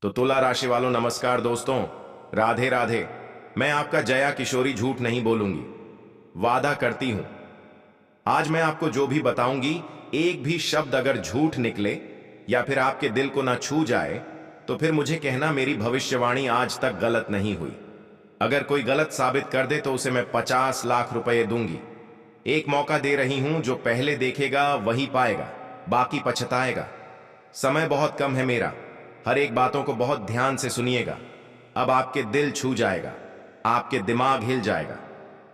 तो तुला राशि वालों नमस्कार दोस्तों, राधे राधे। मैं आपका जया किशोरी झूठ नहीं बोलूंगी, वादा करती हूं। आज मैं आपको जो भी बताऊंगी, एक भी शब्द अगर झूठ निकले या फिर आपके दिल को ना छू जाए तो फिर मुझे कहना मेरी भविष्यवाणी आज तक गलत नहीं हुई। अगर कोई गलत साबित कर दे तो उसे मैं 50 लाख रुपए दूंगी। एक मौका दे रही हूं, जो पहले देखेगा वही पाएगा, बाकी पछताएगा। समय बहुत कम है मेरा, हर एक बातों को बहुत ध्यान से सुनिएगा। अब आपके दिल छू जाएगा, आपके दिमाग हिल जाएगा।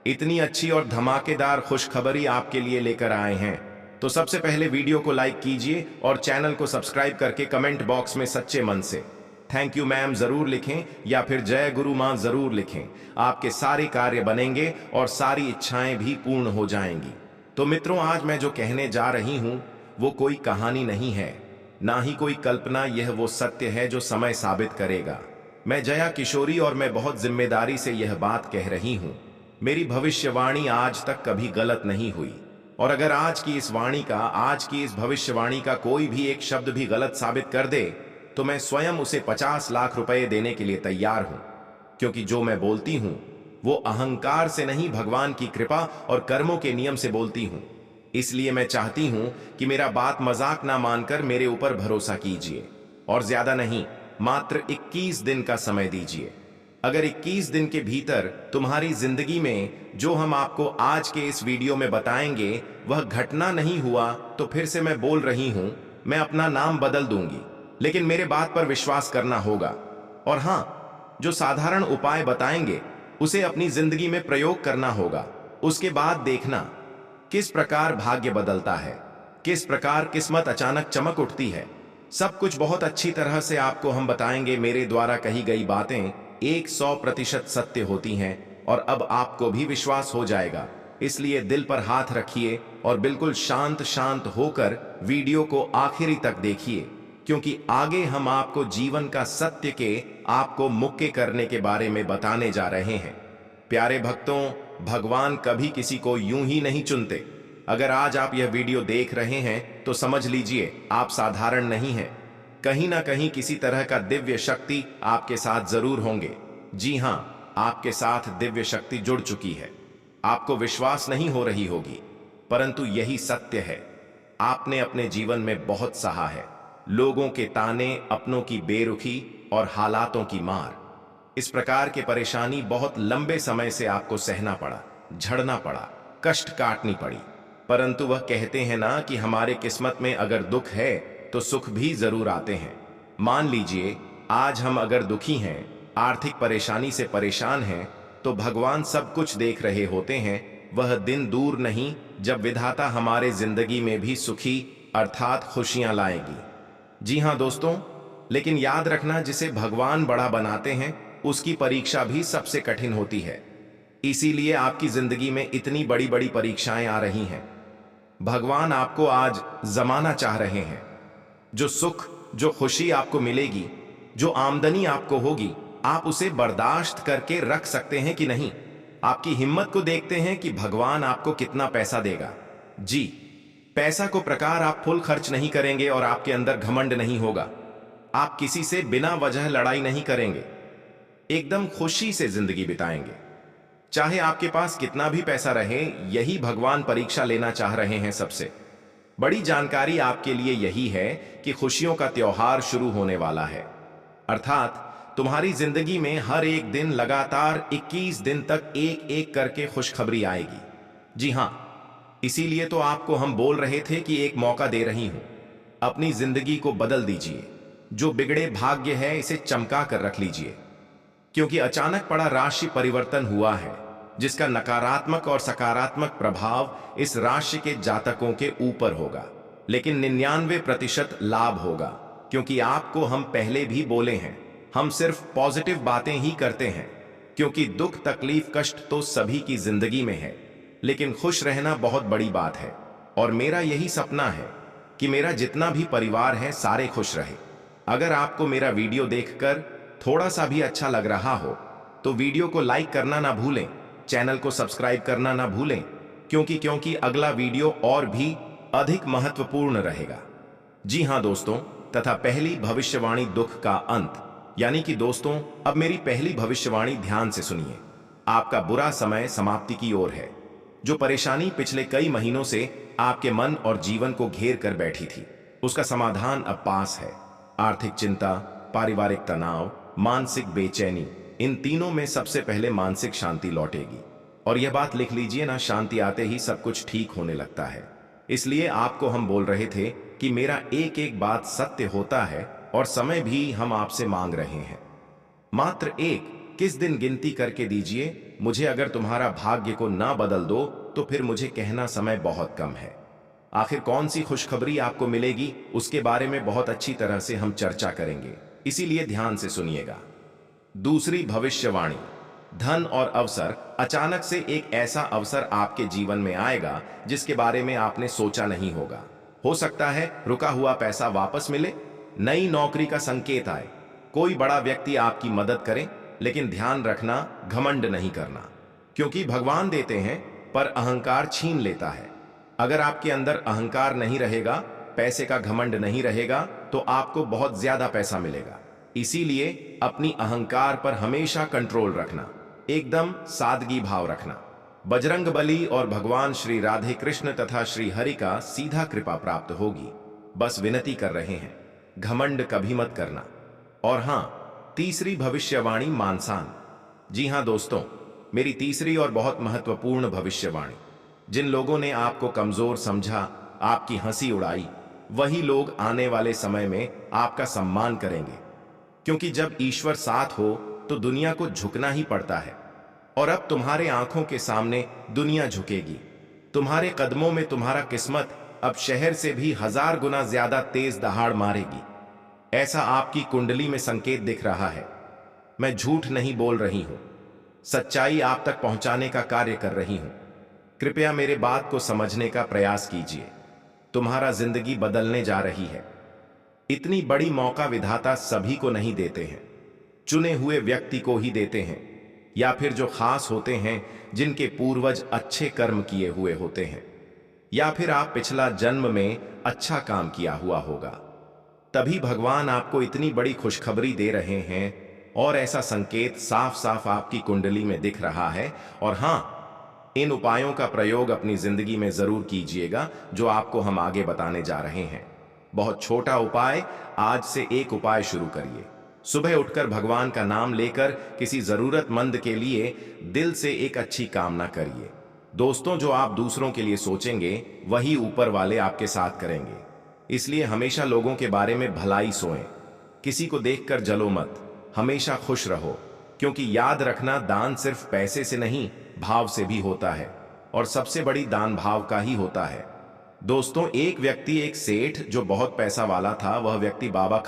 इतनी अच्छी और धमाकेदार खुशखबरी आपके लिए लेकर आए हैं, तो सबसे पहले वीडियो को लाइक कीजिए और चैनल को सब्सक्राइब करके कमेंट बॉक्स में सच्चे मन से थैंक यू मैम जरूर लिखें या फिर जय गुरु मां जरूर लिखें। आपके सारे कार्य बनेंगे और सारी इच्छाएं भी पूर्ण हो जाएंगी। तो मित्रों, आज मैं जो कहने जा रही हूं वो कोई कहानी नहीं है, ना ही कोई कल्पना। यह वो सत्य है जो समय साबित करेगा। मैं जया किशोरी और मैं बहुत जिम्मेदारी से यह बात कह रही हूं। मेरी भविष्यवाणी आज तक कभी गलत नहीं हुई, और अगर आज की इस भविष्यवाणी का कोई भी एक शब्द भी गलत साबित कर दे तो मैं स्वयं उसे 50 लाख रुपए देने के लिए तैयार हूं। क्योंकि जो मैं बोलती हूं वो अहंकार से नहीं, भगवान की कृपा और कर्मों के नियम से बोलती हूं। इसलिए मैं चाहती हूं कि मेरा बात मजाक ना मानकर मेरे ऊपर भरोसा कीजिए, और ज्यादा नहीं, मात्र 21 दिन का समय दीजिए। अगर 21 दिन के भीतर तुम्हारी जिंदगी में जो हम आपको आज के इस वीडियो में बताएंगे वह घटना नहीं हुआ तो फिर से मैं बोल रही हूं, मैं अपना नाम बदल दूंगी। लेकिन मेरे बात पर विश्वास करना होगा, और हां, जो साधारण उपाय बताएंगे उसे अपनी जिंदगी में प्रयोग करना होगा। उसके बाद देखना किस प्रकार भाग्य बदलता है, किस प्रकार किस्मत अचानक चमक उठती है। सब कुछ बहुत अच्छी तरह से आपको हम बताएंगे। मेरे द्वारा कही गई बातें 100% सत्य होती हैं, और अब आपको भी विश्वास हो जाएगा। इसलिए दिल पर हाथ रखिए और बिल्कुल शांत शांत होकर वीडियो को आखिरी तक देखिए, क्योंकि आगे हम आपको जीवन का सत्य के आपको मुक्के करने के बारे में बताने जा रहे हैं। प्यारे भक्तों, भगवान कभी किसी को यूं ही नहीं चुनते। अगर आज आप यह वीडियो देख रहे हैं तो समझ लीजिए आप साधारण नहीं हैं। कहीं ना कहीं किसी तरह का दिव्य शक्ति आपके साथ जरूर होंगे। जी हां, आपके साथ दिव्य शक्ति जुड़ चुकी है। आपको विश्वास नहीं हो रही होगी, परंतु यही सत्य है। आपने अपने जीवन में बहुत सहा है, लोगों के ताने, अपनों की बेरुखी और हालातों की मार। इस प्रकार की परेशानी बहुत लंबे समय से आपको सहना पड़ा, झड़ना पड़ा, कष्ट काटनी पड़ी। परंतु वह कहते हैं ना कि हमारे किस्मत में अगर दुख है तो सुख भी जरूर आते हैं। मान लीजिए आज हम अगर दुखी हैं, आर्थिक परेशानी से परेशान हैं, तो भगवान सब कुछ देख रहे होते हैं। वह दिन दूर नहीं जब विधाता हमारे जिंदगी में भी सुखी अर्थात खुशियां लाएगी। जी हां दोस्तों, लेकिन याद रखना, जिसे भगवान बड़ा बनाते हैं उसकी परीक्षा भी सबसे कठिन होती है। इसीलिए आपकी जिंदगी में इतनी बड़ी बड़ी परीक्षाएं आ रही हैं। भगवान आपको आज जमाना चाह रहे हैं। जो सुख, जो खुशी आपको मिलेगी, जो आमदनी आपको होगी, आप उसे बर्दाश्त करके रख सकते हैं कि नहीं? आपकी हिम्मत को देखते हैं कि भगवान आपको कितना पैसा देगा। जी, पैसा को प्रकार आप फुल खर्च नहीं करेंगे और आपके अंदर घमंड नहीं होगा। आप किसी से बिना वजह लड़ाई नहीं करेंगे, एकदम खुशी से जिंदगी बिताएंगे। चाहे आपके पास कितना भी पैसा रहे, यही भगवान परीक्षा लेना चाह रहे हैं। सबसे बड़ी जानकारी आपके लिए यही है कि खुशियों का त्योहार शुरू होने वाला है। अर्थात तुम्हारी जिंदगी में हर एक दिन लगातार 21 दिन तक एक एक करके खुशखबरी आएगी। जी हां, इसीलिए तो आपको हम बोल रहे थे कि एक मौका दे रही हूं। अपनी जिंदगी को बदल दीजिए। जो बिगड़े भाग्य है इसे चमका कर रख लीजिए, क्योंकि अचानक पड़ा राशि परिवर्तन हुआ है, जिसका नकारात्मक और सकारात्मक प्रभाव इस राशि के जातकों के ऊपर होगा। लेकिन 99% लाभ होगा, क्योंकि आपको हम पहले भी बोले हैं, हम सिर्फ पॉजिटिव बातें ही करते हैं। क्योंकि दुख, तकलीफ, कष्ट तो सभी की जिंदगी में है, लेकिन खुश रहना बहुत बड़ी बात है। और मेरा यही सपना है कि मेरा जितना भी परिवार है सारे खुश रहे। अगर आपको मेरा वीडियो देखकर थोड़ा सा भी अच्छा लग रहा हो तो वीडियो को लाइक करना ना भूलें, चैनल को सब्सक्राइब करना ना भूलें, क्योंकि अगला वीडियो और भी अधिक महत्वपूर्ण रहेगा। जी हां दोस्तों, तथा पहली भविष्यवाणी दुख का अंत। यानी कि दोस्तों, अब मेरी पहली भविष्यवाणी ध्यान से सुनिए। आपका बुरा समय समाप्ति की ओर है। जो परेशानी पिछले कई महीनों से आपके मन और जीवन को घेर कर बैठी थी, उसका समाधान अब पास है। आर्थिक चिंता, पारिवारिक तनाव, मानसिक बेचैनी, इन तीनों में सबसे पहले मानसिक शांति लौटेगी। और यह बात लिख लीजिए ना, शांति आते ही सब कुछ ठीक होने लगता है। इसलिए आपको हम बोल रहे थे कि मेरा एक एक बात सत्य होता है और समय भी हम आपसे मांग रहे हैं। मात्र एक किस दिन गिनती करके दीजिए मुझे। अगर तुम्हारा भाग्य को ना बदल दो तो फिर मुझे कहना समय बहुत कम है। आखिर कौन सी खुशखबरी आपको मिलेगी, उसके बारे में बहुत अच्छी तरह से हम चर्चा करेंगे, इसीलिए ध्यान से सुनिएगा। दूसरी भविष्यवाणी, धन और अवसर। अचानक से एक ऐसा अवसर आपके जीवन में आएगा जिसके बारे में आपने सोचा नहीं होगा। हो सकता है रुका हुआ पैसा वापस मिले, नई नौकरी का संकेत आए, कोई बड़ा व्यक्ति आपकी मदद करे। लेकिन ध्यान रखना, घमंड नहीं करना, क्योंकि भगवान देते हैं पर अहंकार छीन लेता है। अगर आपके अंदर अहंकार नहीं रहेगा, पैसे का घमंड नहीं रहेगा, तो आपको बहुत ज्यादा पैसा मिलेगा। इसीलिए अपनी अहंकार पर हमेशा कंट्रोल रखना, एकदम सादगी भाव रखना। बजरंग बली और भगवान श्री राधे कृष्ण तथा श्री हरि का सीधा कृपा प्राप्त होगी। बस विनती कर रहे हैं, घमंड कभी मत करना। और हां, तीसरी भविष्यवाणी, मानसान। जी हां दोस्तों, मेरी तीसरी और बहुत महत्वपूर्ण भविष्यवाणी। जिन लोगों ने आपको कमजोर समझा, आपकी हंसी उड़ाई, वही लोग आने वाले समय में आपका सम्मान करेंगे। क्योंकि जब ईश्वर साथ हो तो दुनिया को झुकना ही पड़ता है। और अब तुम्हारे आंखों के सामने दुनिया झुकेगी। तुम्हारे कदमों में तुम्हारा किस्मत अब शहर से भी 1000 गुना ज्यादा तेज दहाड़ मारेगी। ऐसा आपकी कुंडली में संकेत दिख रहा है। मैं झूठ नहीं बोल रही हूं, सच्चाई आप तक पहुंचाने का कार्य कर रही हूं। कृपया मेरे बात को समझने का प्रयास कीजिए। तुम्हारा जिंदगी बदलने जा रही है। इतनी बड़ी मौका विधाता सभी को नहीं देते हैं, चुने हुए व्यक्ति को ही देते हैं, या फिर जो खास होते हैं, जिनके पूर्वज अच्छे कर्म किए हुए होते हैं, या फिर आप पिछला जन्म में अच्छा काम किया हुआ होगा। तभी भगवान आपको इतनी बड़ी खुशखबरी दे रहे हैं। और ऐसा संकेत साफ साफ आपकी कुंडली में दिख रहा है। और हां, इन उपायों का प्रयोग अपनी जिंदगी में जरूर कीजिएगा, जो आपको हम आगे बताने जा रहे हैं। बहुत छोटा उपाय, आज से एक उपाय शुरू करिए। सुबह उठकर भगवान का नाम लेकर किसी जरूरतमंद के लिए दिल से एक अच्छी कामना करिए। दोस्तों, जो आप दूसरों के लिए सोचेंगे, वही ऊपर वाले आपके साथ करेंगे। इसलिए हमेशा लोगों के बारे में भलाई सोएं। किसी को देखकर जलो मत, हमेशा खुश रहो। क्योंकि याद रखना, दान सिर्फ पैसे से नहीं, भाव से भी होता है। और सबसे बड़ी दान भाव का ही होता है। दोस्तों, एक व्यक्ति, एक सेठ जो बहुत पैसा वाला था, वह व्यक्ति बाबा